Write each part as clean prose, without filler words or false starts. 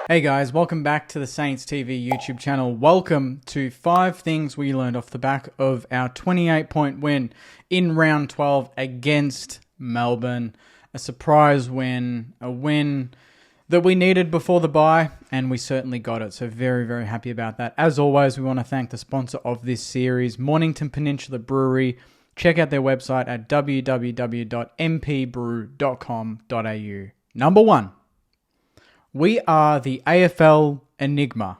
Hey guys, welcome back to the Saints TV YouTube channel. Welcome to 5 things we learned off the back of our 28-point win in round 12 against Melbourne. A surprise win, a win that we needed before the bye, and we certainly got it. So very, very happy about that. As always, we want to thank the sponsor of this series, Mornington Peninsula Brewery. Check out their website at www.mpbrew.com.au. Number 1. We are the AFL Enigma.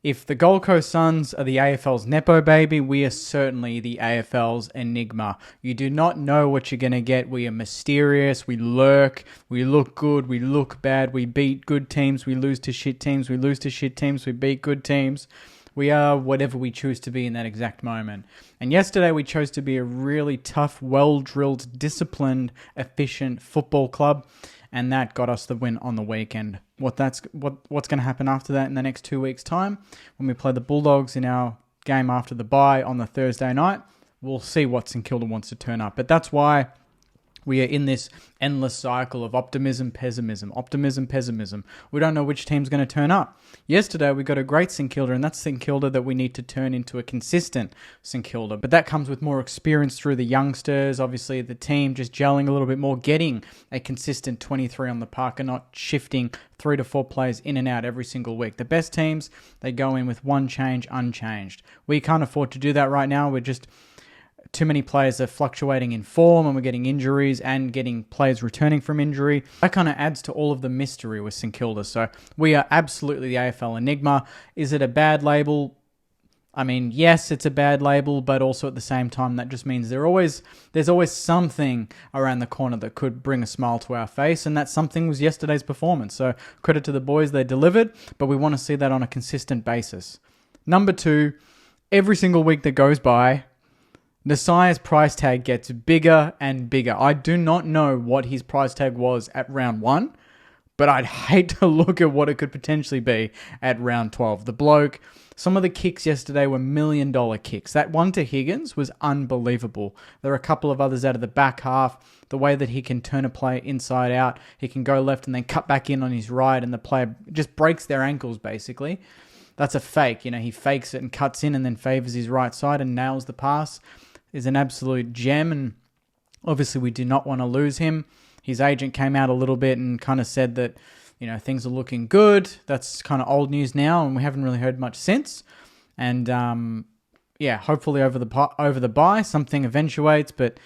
If the Gold Coast Suns are the AFL's Nepo baby, we are certainly the AFL's Enigma. You do not know what you're going to get. We are mysterious. We lurk. We look good. We look bad. We beat good teams. We lose to shit teams. We lose to shit teams. We beat good teams. We are whatever we choose to be in that exact moment. And yesterday we chose to be a really tough, well-drilled, disciplined, efficient football club. And that got us the win on the weekend. What's going to happen after that in the next 2 weeks' time, when we play the Bulldogs in our game after the bye on the Thursday night, we'll see what St Kilda wants to turn up. But that's why we are in this endless cycle of optimism, pessimism, optimism, pessimism. We don't know which team's going to turn up. Yesterday, we got a great St Kilda, and that's St Kilda that we need to turn into a consistent St Kilda. But that comes with more experience through the youngsters, obviously the team just gelling a little bit more, getting a consistent 23 on the park and not shifting 3 to 4 players in and out every single week. The best teams, they go in with one change unchanged. We can't afford to do that right now. We're just... too many players are fluctuating in form, and we're getting injuries and getting players returning from injury. That kind of adds to all of the mystery with St Kilda. So we are absolutely the AFL Enigma. Is it a bad label? I mean, yes, it's a bad label, but also at the same time, that just means there's always something around the corner that could bring a smile to our face, and that something was yesterday's performance. So credit to the boys, they delivered, but we want to see that on a consistent basis. Number 2, every single week that goes by, Nasiah's price tag gets bigger and bigger. I do not know what his price tag was at round 1, but I'd hate to look at what it could potentially be at round 12. The bloke, some of the kicks yesterday were $1 million kicks. That one to Higgins was unbelievable. There are a couple of others out of the back half. The way that he can turn a player inside out, he can go left and then cut back in on his right, and the player just breaks their ankles, basically. That's a fake. He fakes it and cuts in and then favors his right side and nails the pass. Is an absolute gem, and obviously we do not want to lose him. His agent came out a little bit and kind of said that, things are looking good. That's kind of old news now, and we haven't really heard much since. And hopefully over the bye, something eventuates. But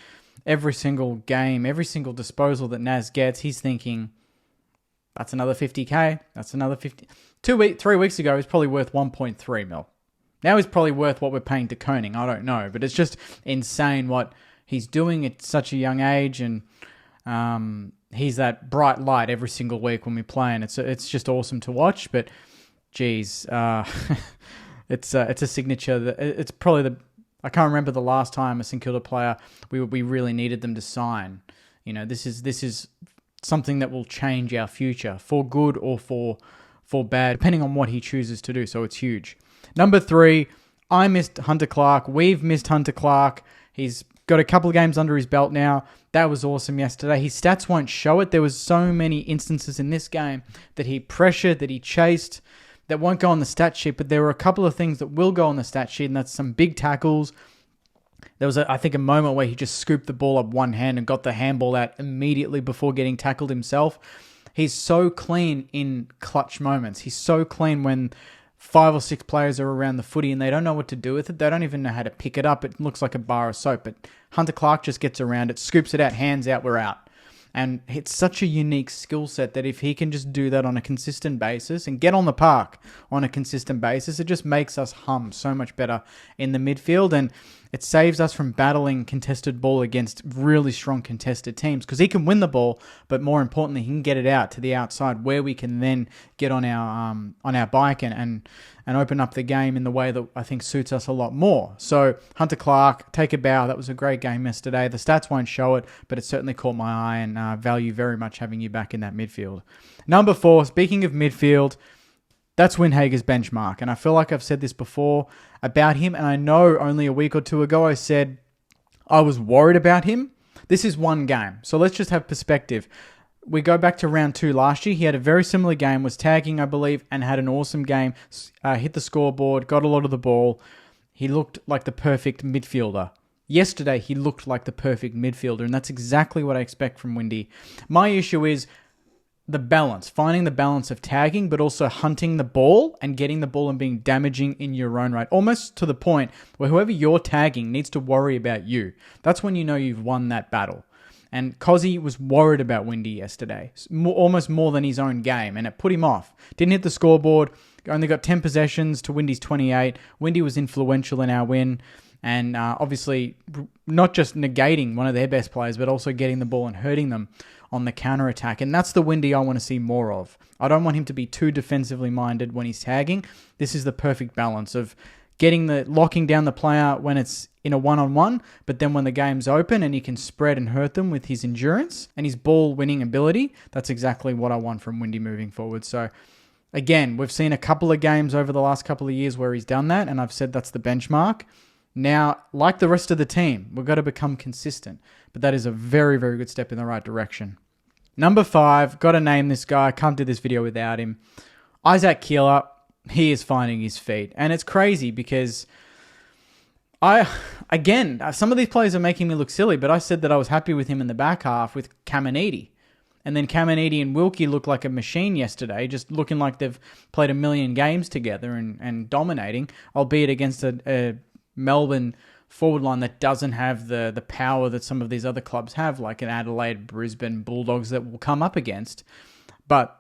every single game, every single disposal that Naz gets, he's thinking, that's another 50k. That's another 50. 3 weeks ago, he's probably worth 1.3 mil. Now he's probably worth what we're paying to Koning. I don't know. But it's just insane what he's doing at such a young age. And he's that bright light every single week when we play. And it's just awesome to watch. But, geez, it's a signature. It's probably I can't remember the last time a St Kilda player, we really needed them to sign. This is something that will change our future for good or for bad, depending on what he chooses to do. So it's huge. Number 3, I missed Hunter Clark. We've missed Hunter Clark. He's got a couple of games under his belt now. That was awesome yesterday. His stats won't show it. There was so many instances in this game that he pressured, that he chased, that won't go on the stat sheet. But there were a couple of things that will go on the stat sheet, and that's some big tackles. There was, I think, a moment where he just scooped the ball up one hand and got the handball out immediately before getting tackled himself. He's so clean in clutch moments. He's so clean when 5 or 6 players are around the footy and they don't know what to do with it. They don't even know how to pick it up. It looks like a bar of soap. But Hunter Clark just gets around it, scoops it out, hands out, we're out. And it's such a unique skill set that if he can just do that on a consistent basis and get on the park on a consistent basis, it just makes us hum so much better in the midfield. And it saves us from battling contested ball against really strong contested teams, because he can win the ball, but more importantly, he can get it out to the outside where we can then get on our bike and open up the game in the way that I think suits us a lot more. So Hunter Clark, take a bow. That was a great game yesterday. The stats won't show it, but it certainly caught my eye, and value very much having you back in that midfield. Number 4, speaking of midfield, that's Windhager's benchmark. And I feel like I've said this before about him, and I know only a week or two ago I said I was worried about him. This is one game, so let's just have perspective. we go back to round 2 last year. He had a very similar game, was tagging, I believe, and had an awesome game. Hit the scoreboard, got a lot of the ball. He looked like the perfect midfielder. Yesterday, he looked like the perfect midfielder, and that's exactly what I expect from Windy. My issue is the balance, finding the balance of tagging, but also hunting the ball and getting the ball and being damaging in your own right. Almost to the point where whoever you're tagging needs to worry about you. That's when you know you've won that battle. And Cozzy was worried about Windy yesterday, almost more than his own game, and it put him off. Didn't hit the scoreboard, only got 10 possessions to Windy's 28. Windy was influential in our win, and obviously not just negating one of their best players, but also getting the ball and hurting them on the counter-attack. And that's the Windy I want to see more of. I don't want him to be too defensively minded when he's tagging. This is the perfect balance of locking down the player when it's in a one-on-one, but then when the game's open and he can spread and hurt them with his endurance and his ball-winning ability, that's exactly what I want from Windy moving forward. So again, we've seen a couple of games over the last couple of years where he's done that, and I've said that's the benchmark. Now, like the rest of the team, we've got to become consistent, but that is a very, very good step in the right direction. Number 5, got to name this guy. Can't do this video without him. St Kilda, he is finding his feet, and it's crazy because some of these players are making me look silly, but I said that I was happy with him in the back half with Caminiti. And then Caminiti and Wilkie looked like a machine yesterday, just looking like they've played a million games together and dominating, albeit against a Melbourne forward line that doesn't have the power that some of these other clubs have, like an Adelaide, Brisbane, Bulldogs that will come up against. But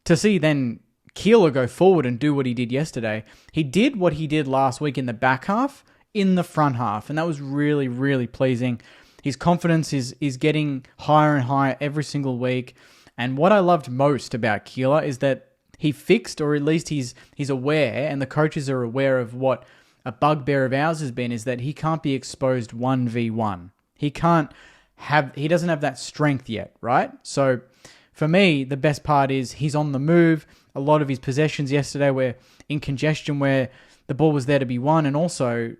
to see then Keeler go forward and do what he did yesterday, he did what he did last week in the back half, in the front half, and that was really, really pleasing. His confidence is getting higher and higher every single week, and what I loved most about Keeler is that he fixed, or at least he's aware, and the coaches are aware of what a bugbear of ours has been, is that he can't be exposed 1v1. He doesn't have that strength yet, right? So for me, the best part is he's on the move. A lot of his possessions yesterday were in congestion where the ball was there to be won, and also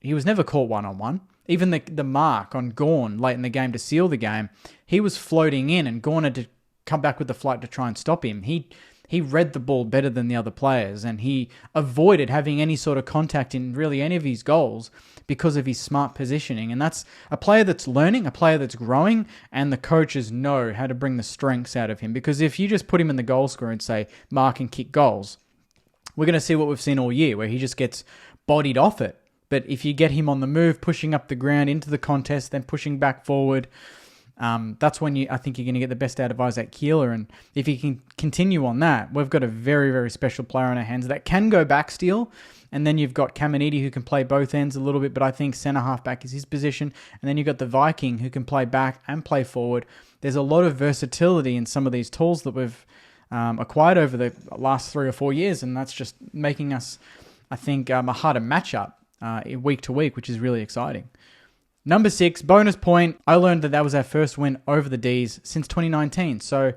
he was never caught one-on-one. Even the mark on Gawn late in the game to seal the game, he was floating in, and Gawn had to come back with the flight to try and stop him. He read the ball better than the other players, and he avoided having any sort of contact in really any of his goals because of his smart positioning. And that's a player that's learning, a player that's growing, and the coaches know how to bring the strengths out of him. Because if you just put him in the goal scorer and say, mark and kick goals, we're going to see what we've seen all year, where he just gets bodied off it. But if you get him on the move, pushing up the ground into the contest, then pushing back forward, that's when I think you're going to get the best out of St Kilda. And if he can continue on that, we've got a very, very special player on our hands that can go back still. And then you've got Caminiti, who can play both ends a little bit, but I think centre half back is his position. And then you've got the Viking, who can play back and play forward. There's a lot of versatility in some of these tools that we've acquired over the last 3 or 4 years, and that's just making us, I think, a harder matchup week to week, which is really exciting. Number 6, bonus point. I learned that was our first win over the D's since 2019. So,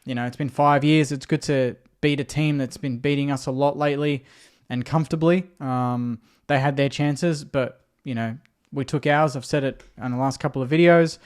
it's been 5 years. It's good to beat a team that's been beating us a lot lately and comfortably. They had their chances, but, we took ours. I've said it in the last couple of videos,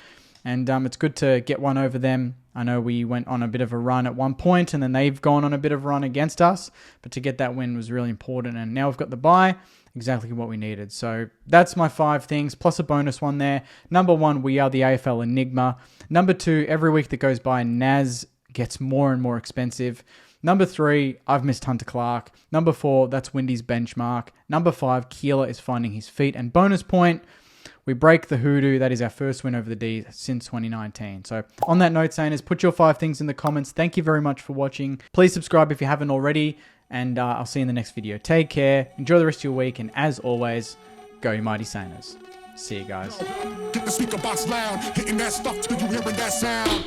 and it's good to get one over them. I know we went on a bit of a run at one point, and then they've gone on a bit of a run against us, but to get that win was really important, and now we've got the bye. Exactly what we needed. So that's my 5 things, plus a bonus one there. Number 1, we are the AFL Enigma. Number 2, every week that goes by, Naz gets more and more expensive. Number 3, I've missed Hunter Clark. Number 4, that's Windy's benchmark. Number 5, Keeler is finding his feet. And bonus point, we break the hoodoo. That is our first win over the D's since 2019. So on that note, Saners, put your 5 things in the comments. Thank you very much for watching. Please subscribe if you haven't already. And I'll see you in the next video. Take care. Enjoy the rest of your week. And as always, go you mighty Saners. See you guys. Get the speaker box loud, hitting that stuff till you hearing that sound.